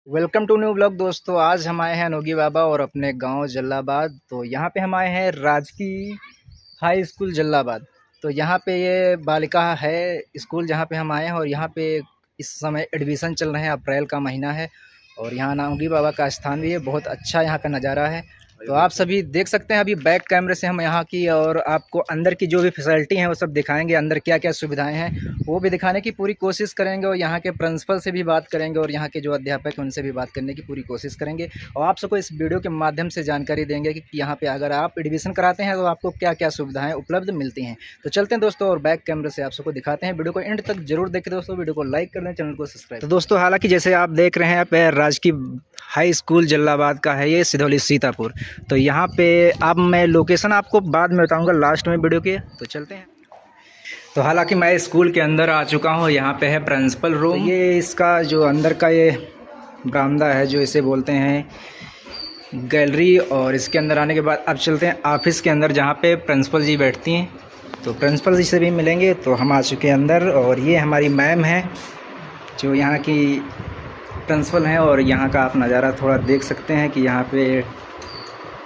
Welcome to new blog दोस्तों। आज हम आए हैं नोगी बाबा और अपने गांव जल्लाबाद। तो यहाँ पे हम आए हैं राजकीय हाई स्कूल जल्लाबाद। तो यहाँ पे ये बालिका है स्कूल जहाँ पे हम आए हैं और यहाँ पे इस समय एडमिशन चल रहे हैं। अप्रैल का महीना है और यहाँ नोगी बाबा का स्थान भी है। बहुत अच्छा यहाँ का नज़ारा है। तो आप सभी देख सकते हैं। अभी बैक कैमरे से हम यहाँ की और आपको अंदर की जो भी फैसिलिटी हैं वो सब दिखाएंगे। अंदर क्या क्या सुविधाएं हैं वो भी दिखाने की पूरी कोशिश करेंगे और यहाँ के प्रिंसिपल से भी बात करेंगे और यहाँ के जो अध्यापक हैं उनसे भी बात करने की पूरी कोशिश करेंगे और आप सबको इस वीडियो के माध्यम से जानकारी देंगे कि यहाँ पे अगर आप एडमिशन कराते हैं तो आपको क्या क्या सुविधाएँ उपलब्ध मिलती हैं। तो चलते हैं दोस्तों और बैक कैमरे से आप सबको दिखाते हैं। वीडियो को एंड तक जरूर देखें दोस्तों। वीडियो को लाइक कर दें, चैनल को सब्सक्राइब। तो दोस्तों हालांकि जैसे आप देख रहे हैं राजकीय हाई स्कूल जल्लाबाद का है ये सिधौली सीतापुर। तो यहाँ पे अब मैं लोकेशन आपको बाद में बताऊंगा लास्ट में वीडियो के। तो चलते हैं। तो हालांकि मैं स्कूल के अंदर आ चुका हूँ। यहाँ पे है प्रिंसिपल रूम। तो ये इसका जो अंदर का ये बरामदा है जो इसे बोलते हैं गैलरी। और इसके अंदर आने के बाद अब चलते हैं ऑफिस के अंदर जहाँ पे प्रिंसिपल जी बैठती हैं। तो प्रिंसिपल जी से भी मिलेंगे। तो हम आ चुके हैं अंदर और ये हमारी मैम है जो यहाँ की प्रिंसिपल हैं। और यहाँ का आप नज़ारा थोड़ा देख सकते हैं कि यहाँ पे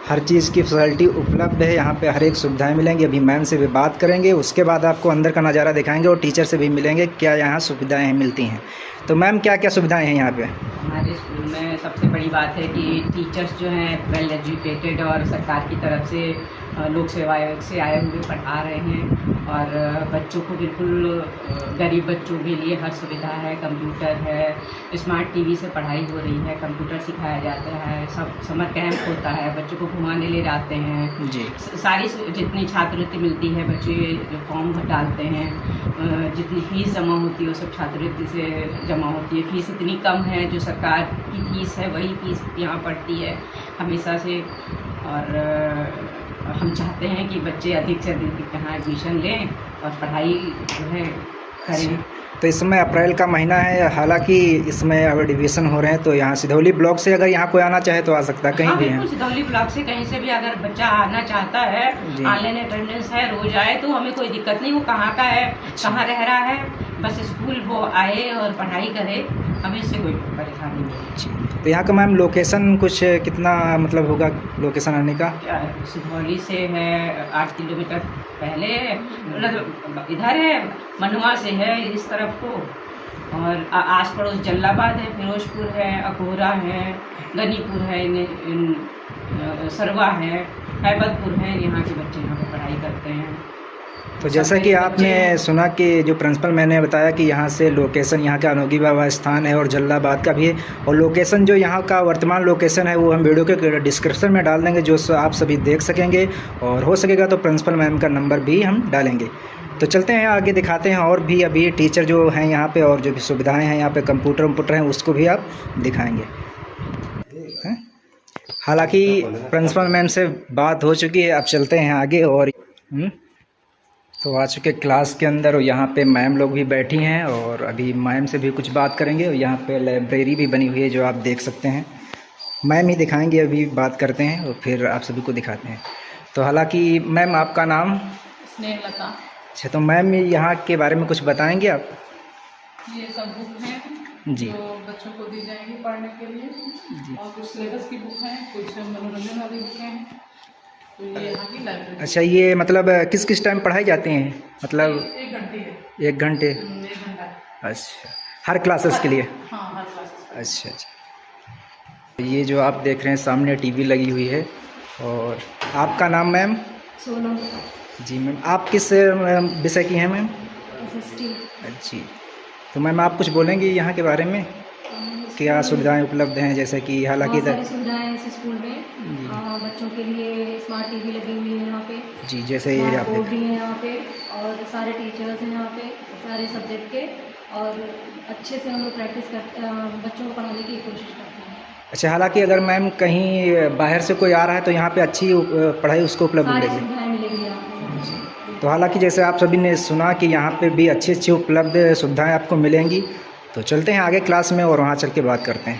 हर चीज़ की फैसिलिटी उपलब्ध है। यहाँ पे हर एक सुविधाएं मिलेंगी। अभी मैम से भी बात करेंगे, उसके बाद आपको अंदर का नज़ारा दिखाएंगे और टीचर से भी मिलेंगे क्या यहाँ सुविधाएं मिलती हैं। तो मैम क्या क्या सुविधाएं हैं यहाँ पे? हमारे स्कूल में सबसे बड़ी बात है कि टीचर्स जो हैं वेल एजुकेटेड और सरकार की तरफ से लोक सेवा आयोग से आए हुए पढ़ा रहे हैं। और बच्चों को बिल्कुल गरीब बच्चों के लिए हर सुविधा है। कंप्यूटर है, स्मार्ट टीवी से पढ़ाई हो रही है, कंप्यूटर सिखाया जाता है, सब समर कैंप होता है, बच्चों को घुमाने ले जाते हैं जी। सारी जितनी छात्रवृत्ति मिलती है, बच्चे जो फॉर्म डालते हैं, जितनी फीस जमा होती है वो सब छात्रवृत्ति से जमा होती है। फीस इतनी कम है, जो सरकार की फीस है वही फीस यहाँ पड़ती है हमेशा से। और हम चाहते हैं कि बच्चे अधिक से अधिक यहाँ एडमिशन लें और पढ़ाई जो है करें। तो इस समय अप्रैल का महीना है। हालांकि इसमें अब एडमिशन हो रहे हैं। तो यहाँ सिधौली ब्लॉक से अगर यहाँ कोई आना चाहे तो आ सकता है, कहीं भी है। सिधौली ब्लॉक से कहीं से भी अगर बच्चा आना चाहता है, ऑनलाइन अटेंडेंस है, रोज आए तो हमें कोई दिक्कत नहीं। वो कहाँ का है, कहाँ रह रहा है, बस स्कूल वो आए और पढ़ाई करे, हमें इससे कोई परेशानी नहीं। तो यहाँ का मैम लोकेशन कुछ कितना मतलब होगा लोकेशन आने का? सिधौली से है 8 किलोमीटर पहले, मतलब इधर है मनुआ से है इस तरफ को। और आस पड़ोस जल्लाबाद है, फिरोजपुर है, अकोरा है, गनीपुर है, सरवा है, हैबतपुर है। यहाँ के बच्चे यहाँ पर पढ़ाई करते हैं। तो जैसा कि आपने सुना कि जो प्रिंसिपल मैंने बताया कि यहाँ से लोकेशन यहाँ का नोगी बाबा स्थान है और जल्लाबाद का भी है। और लोकेशन जो यहाँ का वर्तमान लोकेशन है वो हम वीडियो के डिस्क्रिप्शन में डाल देंगे, जो आप सभी देख सकेंगे। और हो सकेगा तो प्रिंसिपल मैम का नंबर भी हम डालेंगे। तो चलते हैं आगे दिखाते हैं और भी अभी टीचर जो हैं यहाँ पे और जो भी सुविधाएँ हैं यहाँ पे कंप्यूटर वम्प्यूटर हैं उसको भी आप दिखाएँगे। हालाँकि प्रिंसिपल मैम से बात हो चुकी है, अब चलते हैं आगे। और तो आ चुके क्लास के अंदर और यहाँ पे मैम लोग भी बैठी हैं और अभी मैम से भी कुछ बात करेंगे। और यहाँ पे लाइब्रेरी भी बनी हुई है जो आप देख सकते हैं। मैम ही दिखाएंगे, अभी बात करते हैं और फिर आप सभी को दिखाते हैं। तो हालांकि मैम आपका नाम? स्नेहलता। अच्छा, तो मैम यहाँ के बारे में कुछ बताएंगे आप? ये सब बुक हैं जी जो बच्चों को दी जाएंगी पढ़ने के लिए जी। और कुछ सिलेबस की बुक हैं, कुछ मनोरंजन वाली बुक हैं। तो ये यहाँ की लाइब्रेरी। अच्छा, ये मतलब किस किस टाइम पढ़ाई जाती हैं? मतलब 1 घंटे है। 1 घंटे? 1 घंटा। अच्छा, हर क्लासेस के लिए? हाँ, हर क्लासेस। अच्छा। ये जो आप देख रहे हैं सामने टीवी लगी हुई है। और आपका नाम मैम? सोनम। जी मैम, आप किस विषय की हैं मैम? जी। तो मैम आप कुछ बोलेंगे यहाँ के बारे में? क्या सुविधाएं उपलब्ध हैं? जैसे कि हालांकि सारी सुविधाएं हैं इस स्कूल में। बच्चों के लिए स्मार्ट टीवी लगी हुई है यहाँ पे जी, जैसे ये आप बोर्ड भी है यहाँ पे और सारे टीचर्स हैं यहाँ पे सारे सब्जेक्ट के। और अच्छे से हम लोग प्रैक्टिस करते बच्चों को पढ़ाने की कोशिश करते हैं। अच्छा, हालांकि अगर मैम कहीं बाहर से कोई आ रहा है तो यहाँ पे अच्छी पढ़ाई उसको उपलब्ध मिलेगी? सुविधाएं मिलेंगी यहाँ पे। तो हालांकि जैसे आप सभी ने सुना कि यहाँ पे भी अच्छी अच्छी उपलब्ध सुविधाएं आपको मिलेंगी। तो चलते हैं आगे क्लास में और वहाँ चल के बात करते हैं।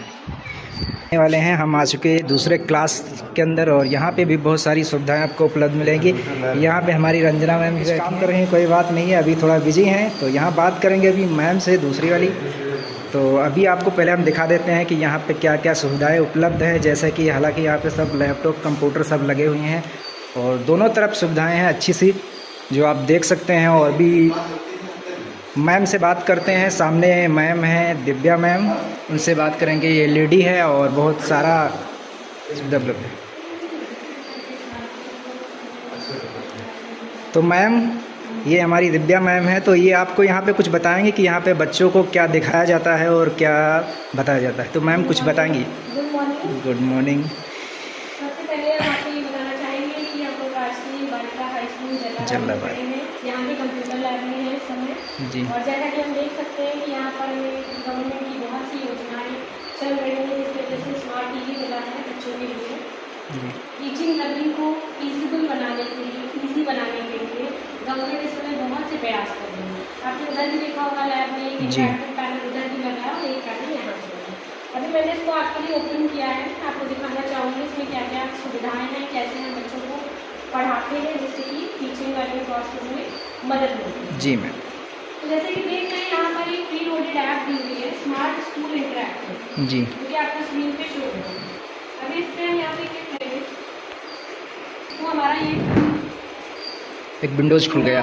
आने वाले हैं, हम आ चुके दूसरे क्लास के अंदर और यहाँ पे भी बहुत सारी सुविधाएं आपको उपलब्ध मिलेंगी। यहाँ पे हमारी रंजना मैम काम कर रही हैं, कोई बात नहीं है, अभी थोड़ा बिजी हैं। तो यहाँ बात करेंगे अभी मैम से दूसरी वाली। तो अभी आपको पहले हम दिखा देते हैं कि यहाँ पे क्या क्या सुविधाएं उपलब्ध है। जैसे कि हालांकि यहाँ पे सब लैपटॉप कंप्यूटर सब लगे हुए हैं और दोनों तरफ सुविधाएं हैं अच्छी सी जो आप देख सकते हैं। और भी मैम से बात करते हैं, सामने मैम है दिव्या मैम, उनसे बात करेंगे। ये लेडी है और बहुत सारा सुविधा उपलब्ध है। तो मैम ये हमारी दिव्या मैम है, तो ये आपको यहाँ पे कुछ बताएंगे कि यहाँ पे बच्चों को क्या दिखाया जाता है और क्या बताया जाता है। तो मैम कुछ बताएंगी। Good morning. Good morning. सबसे पहले हम आपको ये बताना चाहेंगे कि हम लोग राजकीय बालिका हाई स्कूल जलालाबाद में हैं। यहाँ की कंप्यूटर लैब में है इस समय। जी। और जैसा कि हम देख सकते हैं कि यहाँ पर गवर्नमेंट की बहुत सी योजनाएं चल रही हैं, जिसकी वजह से स्मार्ट टीवी मिला है बच्चों के लिए। टीचिंग लर्निंग को फीजिबल बनाने के लिए, ईजी बनाने के लिए गवर्नमेंट इस समय बहुत से प्रयास कर रही है। आपने उधर भी देखा होगा लैब में एक इंटरैक्टिव पैनल उधर भी लगा है और एक पैनल यहाँ पे लगा है। अभी मैंने इसको आपके लिए ओपन किया है, आपको दिखाना चाहूँगी इसमें क्या क्या सुविधाएँ हैं, कैसे हम बच्चों को पढ़ाते हैं जिससे कि टीचिंग लर्निंग प्रोसेस में मदद मिलती है। जी मैम। तो जैसे कि देख रहे हैं यहाँ पर एक प्री लोडेड ऐप दी हुई है, स्मार्ट स्कूल इंटरैक्टिव, जी, जो कि आपको स्क्रीन पे शो होगा। अभी इस पर हम यहाँ पे क्लिक करेंगे तो हमारा ये एक विंडोज खुल गया।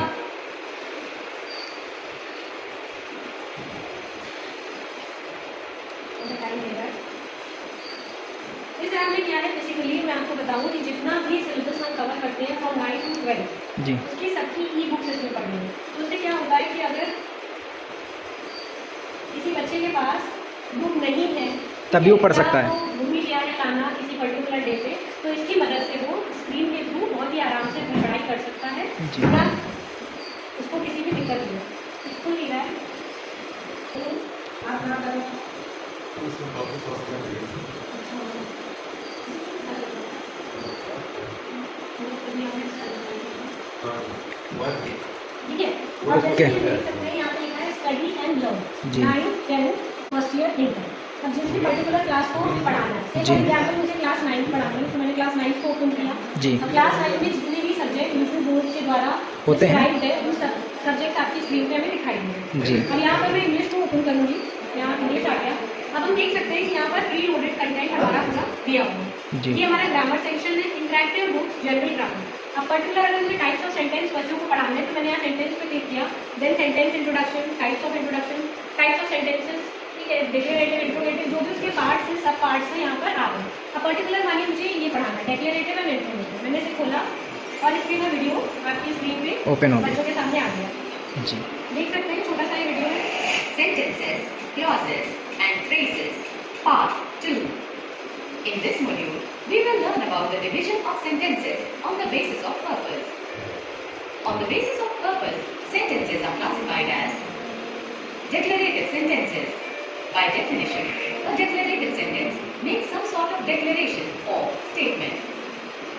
इस ऐप में क्या है, बेसिकली मैं आपको बताऊं कि जितना भी सिलेबस हम कवर करते हैं फ्रॉम 9 to 12 जी, उसकी सबकी ई बुक्स इसमें पढ़नी है। तो उससे क्या होता है कि अगर किसी बच्चे के पास बुक नहीं है तभी वो पढ़ सकता है। भूल गया है लाना किसी पर्टिकुलर डे पे, तो इसकी मदद से वो स्क्रीन के थ्रू बहुत ही आराम से अपनी पढ़ाई कर सकता है जी। बिना उसको किसी भी दिक्कत नहीं खुल नहीं रहा है। तो आप ना करें ठीक है। और जैसे कि देख सकते हैं यहाँ पे लिखा है स्टडी एंड लर्न जी। 9, 10 फर्स्ट ईयर इंटर। अब जिस भी पर्टिकुलर क्लास को पढ़ाना है, जी। फॉर एग्जाम्पल मुझे क्लास 9 पढ़ानी है तो मैंने क्लास 9 को ओपन किया। जी। अब क्लास 9 में जितने भी सब्जेक्ट यूट्यूब बोर्ड के द्वारा होते हैं। डिस्क्राइब्ड है उन सब्जेक्ट आपकी स्क्रीन पे हमें दिखाई देंगे। जी। अब यहाँ पर मैं इंग्लिश को ओपन करूँगी, यहाँ इंग्लिश आ गया। अब हम देख सकते हैं कि यहाँ पर प्री लोडेड कंटेंट हमारा पूरा दिया हुआ है। जी। ये हमारा ग्रामर सेक्शन है, इंटरैक्टिव बुक्स, जनरल ग्रामर। अब पर्टिकुलर अगर मुझे टाइप्स ऑफ सेंटेंस बच्चों को पढ़ाना है तो मैंने यहाँ सेंटेंस पे क्लिक किया, then sentence introduction, types of introduction, types of sentences, ठीक है, डिक्लेरेटिव, इंट्रोगेटिव, जो भी उसके पार्ट्स हैं सब पार्ट्स हैं यहाँ पर आ गए। अब पर्टिकुलर वाली मुझे ये पढ़ाना है, डिक्लेरेटिव एंड इंट्रोगेटिव। मैंने इसे खोला और इसके मैं वीडियो आपकी स्क्रीन पे ओपन हो बच्चों गया। के सामने आ गया। जी। देख सकते हैं छोटा सा ये वीडियो है। Sentences, clauses and phrases, Part 2. In this module, we will learn about the division of sentences on the basis of purpose. On the basis of purpose, sentences are classified as declarative sentences. By definition, a declarative sentence makes some sort of declaration or statement.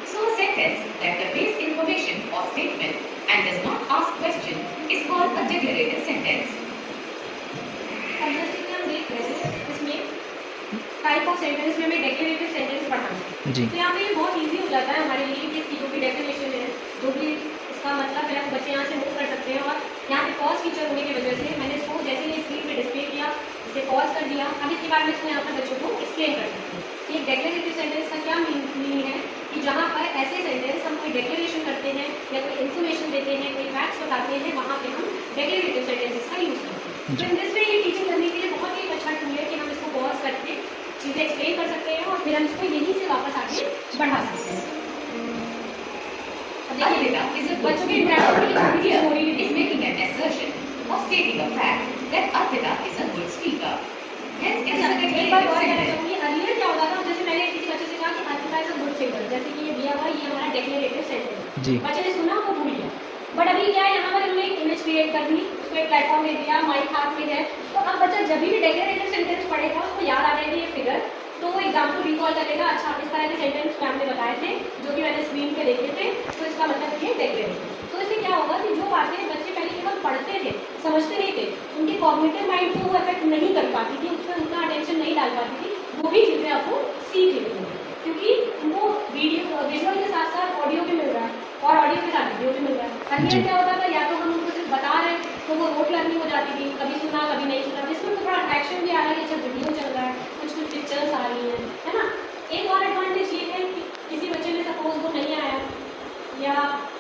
So a sentence that conveys information or statement and does not ask question is called a declarative sentence. अब जैसे कि हम देख रहे हैं इसमें type of sentence में हमें डेक्लेरेटिव सेंटेंस पढ़ाना है। जी। तो यहाँ पे ये बहुत इजी हो जाता है हमारे लिए कि इसकी जो भी डेफिनेशन है, जो भी इसका मतलब है, वो बच्चे यहाँ से मूव कर सकते हैं। और यहाँ पे पॉज फीचर होने की वजह से मैंने इसको जैसे ही स्क्रीन पे डिस्प्ले किया, इसे पॉज कर दिया। अब इसके बाद में इसको यहाँ पर बच्चों को एक्सप्लेन कर सकते हैं कि एक डेक्लेरेटिव सेंटेंस का क्या मीनिंग है, कि जहाँ पर ऐसे सेंटेंस हम कोई डेक्लेरेशन करते हैं या कोई इन्फॉर्मेशन देते हैं, कोई फैक्ट्स बताते हैं, वहाँ पे हम डेक्लेरेटिव सेंटेंसेस का यूज़ करते हैं। तो इन दिस वे ये टीचिंग करने के लिए बहुत ही अच्छा टूल है कि हम इसको पॉज करके चीज़ें एक्सप्लेन कर सकते हैं और फिर हम इसको यहीं से वापस आगे बढ़ा सकते हैं। अब देखिए बच्चों के इंटरेक्शन के लिए छोटी सी स्टोरी भी is making an assertion or stating a fact that Arpita is a good speaker. Hence, it is a एक बार declarative और कहना sentence. चाहूँगी, अर्लियर क्या होता था, जैसे मैंने किसी बच्चे से कहा कि Arpita is a good singer, जैसे कि ये दिया हुआ ये हमारा डेक्लेरेटिव सेंटेंस, जी। बच्चे ने सुना वो भूल गया। बट अभी क्या है, यहाँ पर इन्होंने एक इमेज क्रिएट कर दी, उसको एक प्लेटफॉर्म दे दिया, माइक हाथ में है, तो अब बच्चा जब भी डेक्लेरेटिव सेंटेंस पढ़ेगा उसको याद आ जाएगी ये फिगर, तो वो एग्जाम्पल रिकॉल करेगा। अच्छा, इस तरह के सेंटेंस मैम ने बताए थे जो कि मैंने स्क्रीन पे देखे थे, तो इसका मतलब ये डेक्लेरेटिव। तो इससे क्या होगा कि जो बातें बच्चे पहले केवल पढ़ते थे, समझते नहीं थे, उनके कॉग्निटिव माइंड को वो इफेक्ट नहीं कर पाती थी, उसमें उतना अटेंशन नहीं डाल पाती थी, वो भी चीज़ें आपको सीख लेती हैं, क्योंकि उनको वीडियो विजुअल के साथ साथ ऑडियो भी मिल रहा है और ऑडियो के साथ वीडियो भी मिल रहा है। अन्य क्या होता था, या तो हम उनको सिर्फ बता रहे हैं तो वो रोट लर्निंग हो जाती थी, कभी सुना कभी नहीं सुना। इसमें तो थोड़ा अट्रैक्शन भी आ रहा है कि अच्छा वीडियो चल रहा है, कुछ कुछ पिक्चर्स आ रही हैं, है ना। एक और एडवांटेज ये है कि किसी बच्चे ने सपोज वो नहीं आया या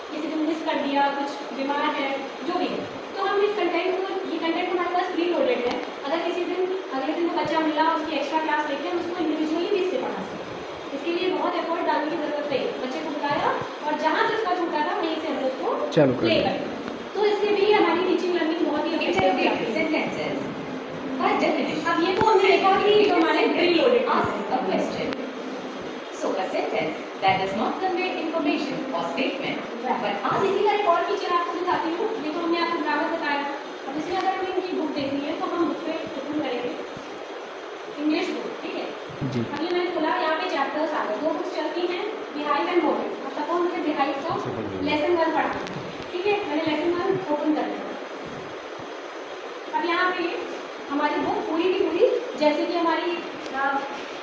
किसी ने मिस कर दिया, कुछ बीमार है, जो भी है, तो हम इस कंटेंट को, ये कंटेंट हमारे पास प्री लोडेड है। अगर किसी दिन अगले दिन वो बच्चा मिला, उसकी एक्स्ट्रा क्लास लेके हम उसको इंडिविजुअली भी इससे पढ़ा सकते हैं। इसके लिए बहुत एफर्ट डालने की जरूरत नहीं, बच्चे को बुलाया और जहाँ से उसका छूटा था वहीं से हम उसको चालू कर प्ले दिया। कर, तो इससे भी हमारी टीचिंग लर्निंग बहुत ही effective Interrogate है। sentences. By definition, अब ये तो हमने देखा कि जो हमारे pre loaded ask a question. So a sentence that does not convey information or statement, but अब इसी का एक और फीचर आपको दिखाती हूँ। ये तो हमने आपको ग्रामर बताया। अब इसमें अगर हमें इनकी बुक देखनी है तो हम बुक पे ओपन करेंगे, इंग्लिश बुक, ठीक है। जी। अब ये मैंने खोला, यहाँ पे चैप्टर्स आ गए, 2 बुक्स चलती हैं, बिहाइव एंड मोमेंट। अब सपोज मुझे बिहाइव का लेसन 1 पढ़ा, ठीक है, मैंने लेसन 1 ओपन कर लिया। अब यहाँ पे हमारी बुक पूरी की पूरी जैसे कि हमारी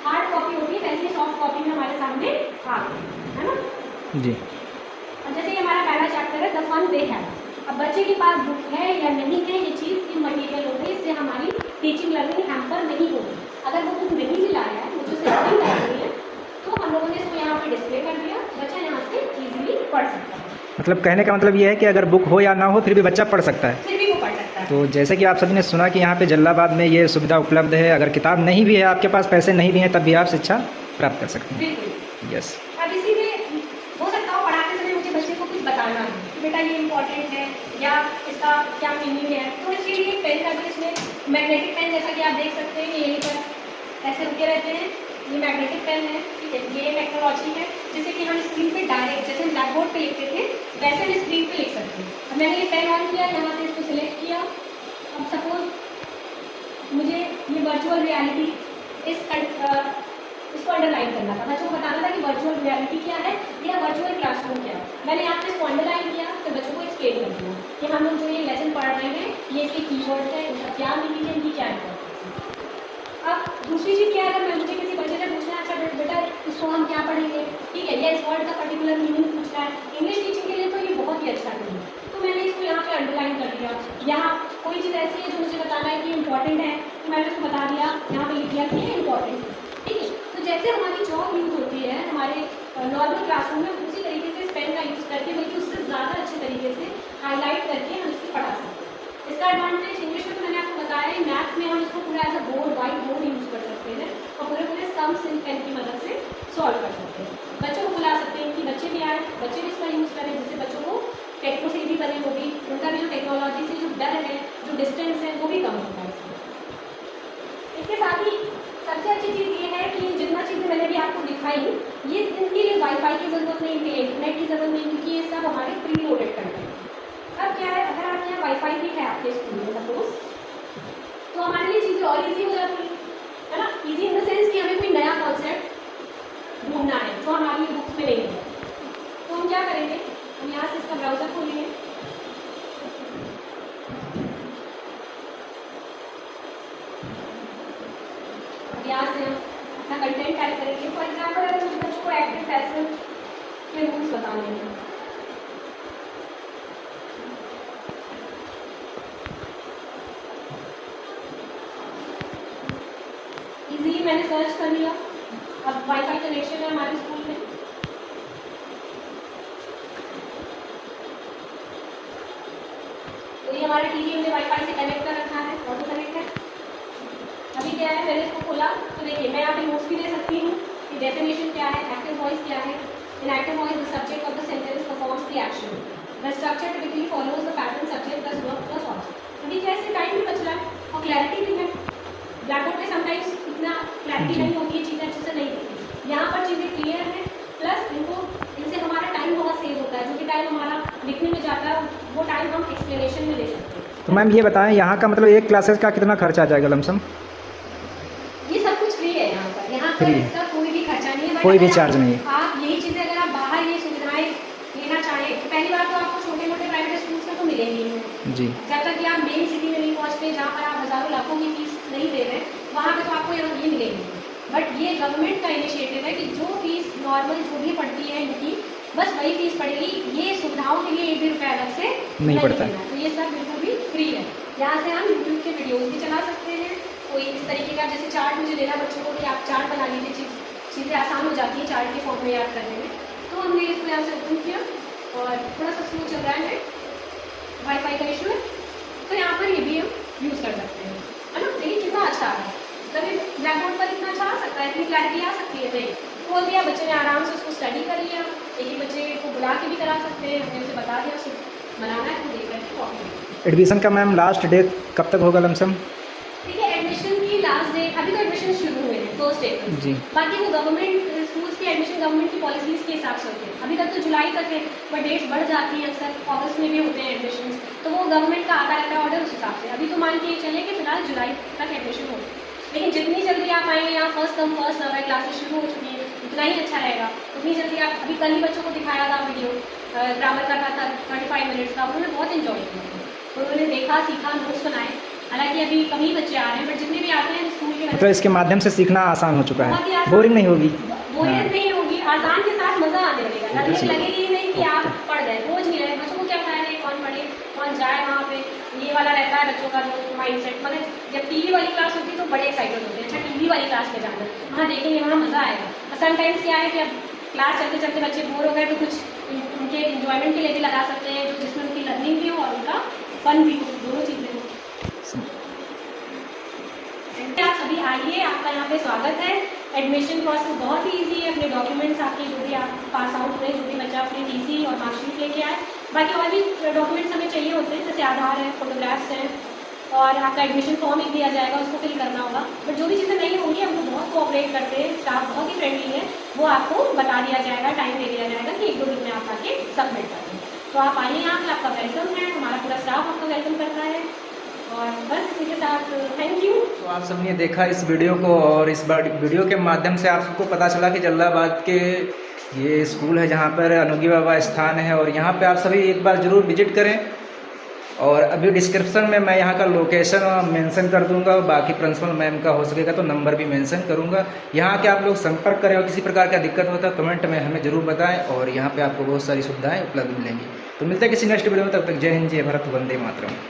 हार्ड कॉपी होती है वैसे सॉफ्ट कॉपी में हमारे सामने आ गई, है ना। जी। अब जैसे ये हमारा पहला चैप्टर है द फन दे हैव। अब बच्चे के पास बुक है या नहीं है, ये चीज़ इमटेरियल हो गई, इससे हमारी टीचिंग लर्निंग हैम्पर नहीं होगी। अगर वो बुक नहीं भी लाया है, मुझे उसे नहीं लानी है, तो हम लोगों ने इसको यहाँ पे डिस्प्ले कर दिया, बच्चा यहाँ से इजीली पढ़ सकता है। मतलब कहने का मतलब ये है कि अगर बुक हो या ना हो फिर भी बच्चा पढ़ सकता है। फिर भी वो पढ़ सकता है। तो जैसे कि आप सभी ने सुना कि यहाँ पे जल्लाबाद में ये सुविधा उपलब्ध है। अगर किताब नहीं भी है आपके पास, पैसे नहीं भी हैं, तब भी आप शिक्षा प्राप्त कर सकते हैं। बिल्कुल। यस। अब इसी में हो सकता हो पढ़ाते समय मुझे बच्चे को कुछ बताना है कि बेटा ये इम्पोर्टेंट है या इसका क्या मीनिंग है, तो इसके लिए पेन का भी इसमें मैग्नेटिक पेन, जैसा कि आप देख सकते हैं यहीं पर ऐसे रुके रहते हैं, ये मैग्नेटिक पेन है, ठीक है। ये टेक्नोलॉजी है जिससे कि हम स्क्रीन पे डायरेक्ट, जैसे हम ब्लैक बोर्ड पे लिखते थे वैसे हम स्क्रीन पे लिख सकते हैं। अब मैंने ये पेन ऑन किया, यहाँ से इसको सिलेक्ट किया। अब सपोज मुझे ये वर्चुअल रियलिटी इसको अंडरलाइन करना था, बच्चों को बताना था कि वर्चुअल रियलिटी क्या है या वर्चुअल क्लासरूम क्या है। मैंने यहाँ पे इसको अंडरलाइन किया, तो बच्चों को एक्सप्लेन कर दिया कि हम लोग जो ये लेसन पढ़ रहे हैं ये इसके कीवर्ड्स हैं, इनका क्या मीनिंग है, इनकी क्या इंपॉर्टेंस है। अब दूसरी चीज़ क्या है, अगर मुझे किसी बच्चे से पूछना है अच्छा बेटा इसको हम क्या पढ़ेंगे, ठीक है, या इस वर्ड का पर्टिकुलर मीनिंग पूछना है, इंग्लिश टीचिंग के लिए तो ये बहुत ही अच्छा नहीं है। तो मैंने इसको यहाँ पे अंडरलाइन कर दिया। यहाँ कोई चीज़ ऐसी है जो मुझे बताना है कि इंपॉर्टेंट है, तो मैंने उसको बता दिया, यहाँ पे लिख दिया कि ये इंपॉर्टेंट है, ठीक है। तो जैसे हमारी चॉक यूज़ होती है हमारे नॉर्मल क्लासरूम में, उसी तरीके से इस पेन का यूज़ करके, बल्कि उससे ज़्यादा अच्छे तरीके से हाईलाइट करके हम इससे पढ़ा सकते हैं। इसका एडवांटेज इंग्लिश में तो मैंने आपको बताया है, मैथ में हम इसको पूरा as a board, white board use कर सकते हैं और पूरे सम्स इन पेन की मदद से सॉल्व कर सकते हैं। बच्चों को बुला सकते हैं कि बच्चे भी आए, बच्चे भी इसका यूज़ करें, जिससे बच्चों को टेक्नो से भी बने, वो भी उनका भी जो टेक्नोलॉजी से जो डर है, जो डिस्टेंस है, वो भी कम होता है इसमें। इसके साथ ही सबसे अच्छी चीज़ ये है कि जितना चीज़ें मैंने भी आपको दिखाई, ये इनके लिए वाईफाई की ज़रूरत नहीं, इनके इंटरनेट की ज़रूरत नहीं, क्योंकि ये सब हमारे प्री लोडेड करते हैं। अब क्या है, अगर आपके यहाँ वाईफाई भी है आपके स्कूल में सपोज, तो हमारे लिए चीज़ें और ईजी हो जाती है ना। ईजी इन द सेंस कि हमें कोई नया कॉन्सेप्ट ढूंढना है जो हमारी बुक्स में नहीं है, तो हम क्या करेंगे, हम यहाँ से इसका ब्राउज़र खोलेंगे, यहाँ से हम अपना कंटेंट टाइप करेंगे। फॉर एग्जाम्पल अगर मुझे बच्चों को एक्टिव पैसिव के रूल्स बताने हैं, इजीली मैंने सर्च कर लिया। अब वाईफाई कनेक्शन है हमारे स्कूल में, तो ये हमारे टीवी हमने वाईफाई से कनेक्ट कर रखा है, ऑटो कनेक्ट है। अभी क्या है, मैंने इसको खोला तो देखिए मैं यहाँ पे नोट्स भी दे सकती हूँ कि डेफिनेशन क्या है, एक्टिव वॉइस क्या है। इन active voice the subject of the sentence performs the action, the structure typically follows the pattern subject plus verb plus object. अभी कैसे टाइम भी बच रहा है और क्लैरिटी भी है। ब्लैक बोर्ड पे समटाइम्स इतना क्लैरिटी नहीं होती है, चीज़ें अच्छे से नहीं दिखती, यहाँ पर चीज़ें क्लियर हैं, प्लस इनसे हमारा टाइम बहुत सेव होता है, जो कि टाइम हमारा लिखने में जाता है वो टाइम हम एक्सप्लेनेशन में दे सकते हैं। तो मैम ये बताएं यहाँ का मतलब एक क्लासेस का कितना खर्चा आ जाएगा लमसम? ये सब कुछ फ्री है यहाँ पर, यहाँ पर फ्री है। इसका कोई भी खर्चा नहीं है, but कोई भी अगर चार्ज नहीं है। आप यही चीज़ें अगर आप बाहर ये सुविधाएं लेना चाहें, तो पहली बात तो आपको छोटे मोटे प्राइवेट स्कूल्स में तो मिलेंगी नहीं जी। जब तक कि आप मेन सिटी में नहीं पहुँचते, जहाँ पर आप हज़ारों लाखों की फीस नहीं दे रहे, वहाँ पे तो आपको ये मिलेगी। बट ये गवर्नमेंट का इनिशिएटिव है कि जो फीस नॉर्मल जो भी पड़ती है इनकी, बस वही फीस पड़ेगी। ये सुविधाओं के लिए 1 भी रुपया अलग से नहीं पड़ता। देना। तो ये सब बिल्कुल भी फ्री है। यहाँ से हम यूट्यूब के वीडियोस भी चला सकते हैं। कोई इस तरीके का जैसे चार्ट मुझे देना बच्चों को कि आप चार्ट बना लीजिए, चीज़ें आसान हो जाती हैं चार्ट के फॉर्म में याद करने में। तो हमने इसको यहाँ से ओपन किया और थोड़ा सा स्लो चल रहा है नेट, वाईफाई का इशू है, तो यहाँ पर ये भी हम यूज़ कर सकते हैं, है ना। देखिए कितना अच्छा आ रहा है। कभी ब्लैक बोर्ड पर इतना अच्छा आ सकता है, इतनी क्लैरिटी आ सकती है। नहीं खोल दिया, बच्चे ने आराम से उसको स्टडी कर लिया। एक ही बच्चे को बुला के भी करा सकते हैं, हमने उसे बता दिया उसको बनाना है तो देख करके कॉपी। एडमिशन का मैम लास्ट डेट कब तक होगा लमसम? ठीक है, एडमिशन की लास्ट डेट अभी तो एडमिशन शुरू हुए हैं 1 अप्रैल जी। बाकी वो गवर्नमेंट स्कूल्स के एडमिशन गवर्नमेंट की पॉलिसीज़ के हिसाब से होते हैं। अभी तक तो जुलाई तक है, पर डेट्स बढ़ जाती हैं, अक्सर अगस्त में भी होते हैं एडमिशन। तो वो गवर्नमेंट का आता रहता है ऑर्डर उस हिसाब से। अभी तो मान के चले कि फिलहाल जुलाई तक एडमिशन हो, लेकिन जितनी जल्दी आप आएंगे, यहाँ फर्स्ट कम फर्स्ट सर्व है, क्लासेस शुरू हो चुकी है, उतना ही अच्छा रहेगा। उतनी जल्दी आप, अभी कल ही बच्चों को दिखाया था वीडियो ग्रामर का था 35 मिनट्स का, उन्होंने बहुत इन्जॉय किया। उन्होंने देखा, सीखा, नोट्स बनाए। हालांकि अभी कम ही बच्चे आ रहे हैं, बट जितने भी आते हैं स्कूल के तो इसके माध्यम से सीखना आसान हो चुका बहुत ही है, आसान। बोरिंग नहीं होगी। बोरियत नहीं होगी, आसान के साथ मजा आने लगेगा। लगेगी ही नहीं कि आप पढ़ गए, बोझ नहीं रहे। बच्चों को क्या पढ़ा है, कौन पढ़े कौन जाए, वहाँ पे ये वाला रहता है बच्चों का जो माइंड सेट। मतलब जब टीवी वाली क्लास होती है तो बड़े एक्साइटेड होते हैं, अच्छा टीवी वाली क्लास में जाना, वहाँ देखेंगे, वहाँ मज़ा आएगा। और समटाइम्स क्या है कि अब क्लास चलते चलते बच्चे बोर हो गए तो कुछ उनके इंजॉयमेंट के लिए भी लगा सकते हैं, जो जिसमें उनकी लर्निंग भी हो और उनका फन भी हो, दोनों चीज़ें हो। आप सभी आइए, आपका यहाँ पे स्वागत है। एडमिशन प्रोसेस बहुत ही ईजी है। अपने डॉक्यूमेंट्स आपके जो भी आप पास आउट हुए, जो भी बच्चा अपने टीसी और मार्कशीट लेके आए, बाकी और भी डॉक्यूमेंट्स हमें चाहिए होते हैं, जैसे आधार है, फोटोग्राफ्स हैं, और आपका एडमिशन फॉर्म एक दिया जाएगा, उसको फिल करना होगा। बट जो भी चीज़ें नहीं होंगी, हम लोग बहुत कोऑपरेट करते हैं, स्टाफ बहुत ही फ्रेंडली है, वो आपको बता दिया जाएगा, टाइम दे दिया जाएगा कि 1-2 दिन में आप आके सबमिट कर दें। तो आप आइए, यहाँ पे आपका वेलकम है, हमारा पूरा स्टाफ आपका वेलकम करता है। और बस इसी के साथ थैंक यू। तो आप सबने देखा इस वीडियो को, और इस वीडियो के माध्यम से आप सबको पता चला कि जल्लाबाद के ये स्कूल है जहाँ पर अनुगी बाबा स्थान है, और यहाँ पे आप सभी एक बार ज़रूर विजिट करें। और अभी डिस्क्रिप्शन में मैं यहाँ का लोकेशन मेंशन कर दूंगा, और बाकी प्रिंसिपल मैम का हो सकेगा तो नंबर भी मेंशन करूँगा। यहाँ के आप लोग संपर्क करें, और किसी प्रकार का दिक्कत होता है कमेंट में हमें ज़रूर बताएं, और यहाँ पे आपको बहुत सारी सुविधाएं उपलब्ध मिलेंगी। तो मिलते हैं किसी नेक्स्ट वीडियो में, तब तक जय हिंद, जय भारत, वंदे मातरम।